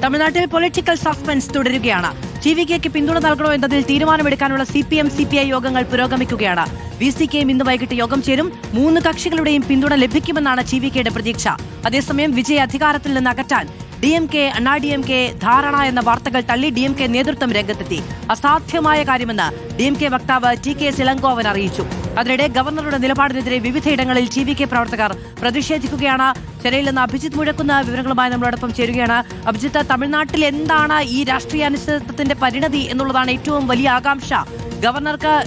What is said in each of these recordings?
തമിഴ്നാട്ടിൽ political suspense തുടരുകയാണ്. ടിവികെക്ക് പിന്തുണ നൽകണോ എന്നതിൽ തീരുമാനമെടുക്കാനുള്ള CPM CPI യോഗങ്ങൾ പുരോഗമിക്കുകയാണ്. VCKയും ഇന്ന് വൈകിട്ട് യോഗം ചേരും. 3 കക്ഷികളുടെയും പിന്തുണ ലഭിക്കുമെന്നാണ് ടിവികെയുടെ പ്രതീക്ഷ. അതേസമയം വിജയ് അധികാരത്തിൽ നിന്ന് അകറ്റാൻ DMK, അണ്ണാ-DMK ധാരണ എന്ന വാർത്തകൾ തള്ളി DMK നേതൃത്വം രംഗത്തെത്തി. അസാധ്യമായ കാര്യമെന്ന് DMK വക്താവ് TK സിലങ്കോവൻ അറിയിച്ചു. അതിനിടെ ഗവർണറുടെ നിലപാടിനെതിരെ വിവിധയിടങ്ങളിൽ TVK പ്രവർത്തകർ പ്രതിഷേധിക്കുകയാണ്. ചെന്നൈയിൽ നിന്ന് അഭിജിത്ത് മുഴക്കുന്ന വിവരങ്ങളുമായി നമ്മളോടൊപ്പം ചേരുകയാണ്. അഭിജിത്ത്, തമിഴ്നാട്ടിൽ എന്താണ് ഈ രാഷ്ട്രീയ അനിശ്ചിതത്വത്തിന്റെ പരിണതി എന്നുള്ളതാണ് ഏറ്റവും വലിയ ആകാംക്ഷ.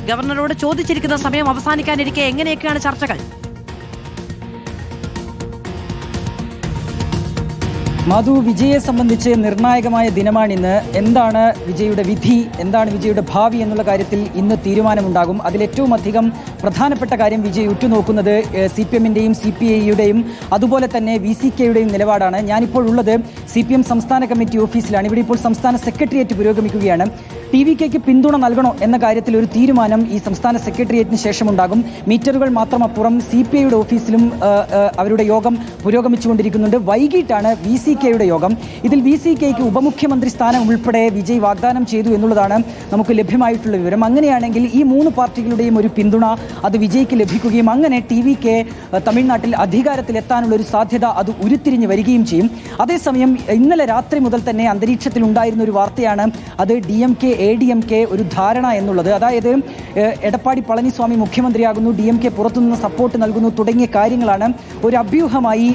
ഗവർണറോട് ചോദിച്ചിരിക്കുന്ന സമയം അവസാനിക്കാനിരിക്കെ എങ്ങനെയൊക്കെയാണ് ചർച്ചകൾ? മധു, വിജയെ സംബന്ധിച്ച് നിർണായകമായ ദിനമാണിന്ന്. എന്താണ് വിജയുടെ വിധി, എന്താണ് വിജയുടെ ഭാവി എന്നുള്ള കാര്യത്തിൽ ഇന്ന് തീരുമാനമുണ്ടാകും. അതിലേറ്റവും അധികം പ്രധാനപ്പെട്ട കാര്യം വിജയ് ഉറ്റുനോക്കുന്നത് CPM-ന്റെയും CPI-യുടെയും അതുപോലെ തന്നെ VCKയുടെയും നിലപാടാണ്. ഞാനിപ്പോൾ ഉള്ളത് CPM സംസ്ഥാന കമ്മിറ്റി ഓഫീസിലാണ്. ഇവിടെ ഇപ്പോൾ സംസ്ഥാന സെക്രട്ടേറിയറ്റ് പുരോഗമിക്കുകയാണ്. TVKയ്ക്ക് പിന്തുണ നൽകണോ എന്ന കാര്യത്തിൽ ഒരു തീരുമാനം ഈ സംസ്ഥാന സെക്രട്ടേറിയറ്റിന് ശേഷമുണ്ടാകും. മീറ്ററുകൾ മാത്രമപ്പുറം CPI-യുടെ ഓഫീസിലും അവരുടെ യോഗം പുരോഗമിച്ചുകൊണ്ടിരിക്കുന്നുണ്ട്. വൈകിട്ടാണ് VCKയുടെ യോഗം. ഇതിൽ VCKയ്ക്ക് ഉപമുഖ്യമന്ത്രി സ്ഥാനം ഉൾപ്പെടെ വിജയ് വാഗ്ദാനം ചെയ്തു എന്നുള്ളതാണ് നമുക്ക് ലഭ്യമായിട്ടുള്ള വിവരം. അങ്ങനെയാണെങ്കിൽ ഈ 3 പാർട്ടികളുടെയും ഒരു പിന്തുണ അത് വിജയ്ക്ക് ലഭിക്കുകയും അങ്ങനെ TVK തമിഴ്നാട്ടിൽ അധികാരത്തിലെത്താനുള്ള ഒരു സാധ്യത അത് ഉരുത്തിരിഞ്ഞ് വരികയും ചെയ്യും. അതേസമയം ഇന്നലെ രാത്രി മുതൽ തന്നെ അന്തരീക്ഷത്തിൽ ഉണ്ടായിരുന്ന ഒരു വാർത്തയാണ് അത് DMK ADMK ഒരു ധാരണ എന്നുള്ളത്. അതായത് എടപ്പാടി പളനിസ്വാമി മുഖ്യമന്ത്രിയാകുന്നു, DMK പുറത്തുനിന്ന് സപ്പോർട്ട് നൽകുന്നു തുടങ്ങിയ കാര്യങ്ങളാണ് ഒരു അഭ്യൂഹമായി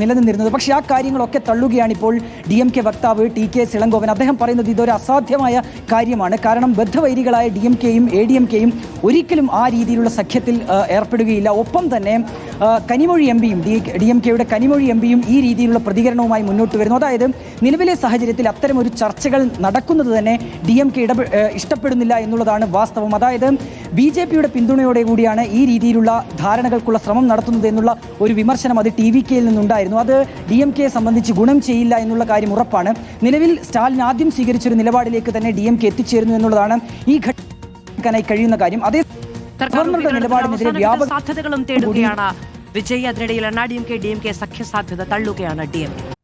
നിലനിന്നിരുന്നത്. പക്ഷേ ആ കാര്യങ്ങളൊക്കെ തള്ളുകയാണ് ഇപ്പോൾ DMK വക്താവ് TK സിലങ്കോവൻ. അദ്ദേഹം പറയുന്നത് ഇതൊരു അസാധ്യമായ കാര്യമാണ്. കാരണം ബദ്ധവൈരികളായ DMKയും ADMKയും ഒരിക്കലും ആ രീതിയിലുള്ള സഖ്യത്തിൽ ഏർപ്പെടുകയില്ല. ഒപ്പം തന്നെ കനിമൊഴി MPയും DMKയുടെ കനിമൊഴി MPയും ഈ രീതിയിലുള്ള പ്രതികരണവുമായി മുന്നോട്ട് വരുന്നു. അതായത് നിലവിലെ സാഹചര്യത്തിൽ അത്തരമൊരു ചർച്ചകൾ നടക്കുന്നത് തന്നെ DMK ഇഷ്ടപ്പെടുന്നില്ല എന്നുള്ളതാണ് വാസ്തവം. അതായത് BJPയുടെ പിന്തുണയോടെ കൂടിയാണ് ഈ രീതിയിലുള്ള ധാരണകൾക്കുള്ള ശ്രമം നടത്തുന്നത് എന്നുള്ള ഒരു വിമർശനം അത് TVKയിൽ നിന്നുണ്ടായിരുന്നു. അത് DMKയെ സംബന്ധിച്ച് ഗുണം ചെയ്യില്ല എന്നുള്ള കാര്യം ഉറപ്പാണ്. നിലവിൽ സ്റ്റാലിൻ ആദ്യം സ്വീകരിച്ചൊരു നിലപാടിലേക്ക് തന്നെ DMK എത്തിച്ചേരുന്നു എന്നുള്ളതാണ് ഈ ഘട്ടത്തിനായി കഴിയുന്ന കാര്യം. അതേ ഗവർണറുടെ നിലപാടിനെതിരെ വ്യാപക സാധ്യതകളും തേടുകയാണ് വിജയ്. അതിനിടയിൽ അണ്ണാ-DMK DMK സഖ്യ സാധ്യത തള്ളുകയാണ് DMK.